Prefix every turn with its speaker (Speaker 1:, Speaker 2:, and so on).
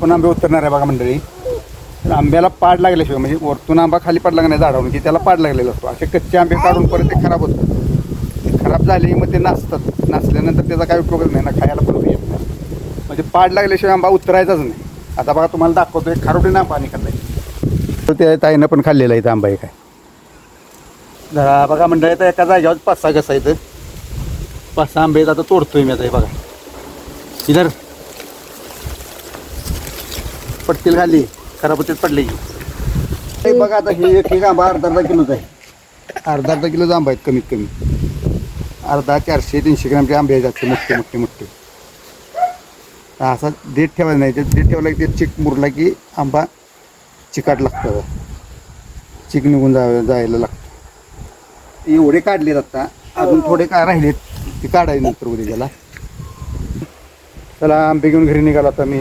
Speaker 1: आपण आंबे उतरणार आहे बघा मंडळी. तर आंब्याला पाड लागल्याशिवाय म्हणजे वरतून आंबा खाली पडला नाही झाडावरून की त्याला पाड लागलेला असतो. असे कच्चे आंबे काढून परत ते खराब होतात. ते खराब झाले मग ते नासतात. नासल्यानंतर त्याचा काही उपयोगच नाही ना, खायला परत येत नाही. म्हणजे पाड लागल्याशिवाय आंबा उतरायचाच नाही. आता बघा तुम्हाला दाखवतोय खारोटीनं आंबा निघालाय. तर त्या ताईनं पण खाल्लेला इथं आंबा एक आहे. जरा बघा मंडळी तर एका जागेवर 5-6 घसा इथं 5-6 आंबे आता तोडतोय मी. आता हे बघा इधर पटतील खाली खराब होतेच पडले की बघा. आता हे एक आंबा अर्धा किलोचा आहे. अर्धा किलोचा आंबा आहेत कमीत कमी. 400-300 ग्रामचे आंबे आहेत मोठे मोठे मोठे. असा देठ ठेवायला नाही. ते देठ ठेवला की ते चिक मुरला की आंबा चिकाट लागतं. चिक निघून जायला लागतं. एवढे काढलेत आता. अजून थोडे काय राहिलेत ते काढायचे नंतर उद्या त्याला. चला आंबे घेऊन घरी निघाला आता मी.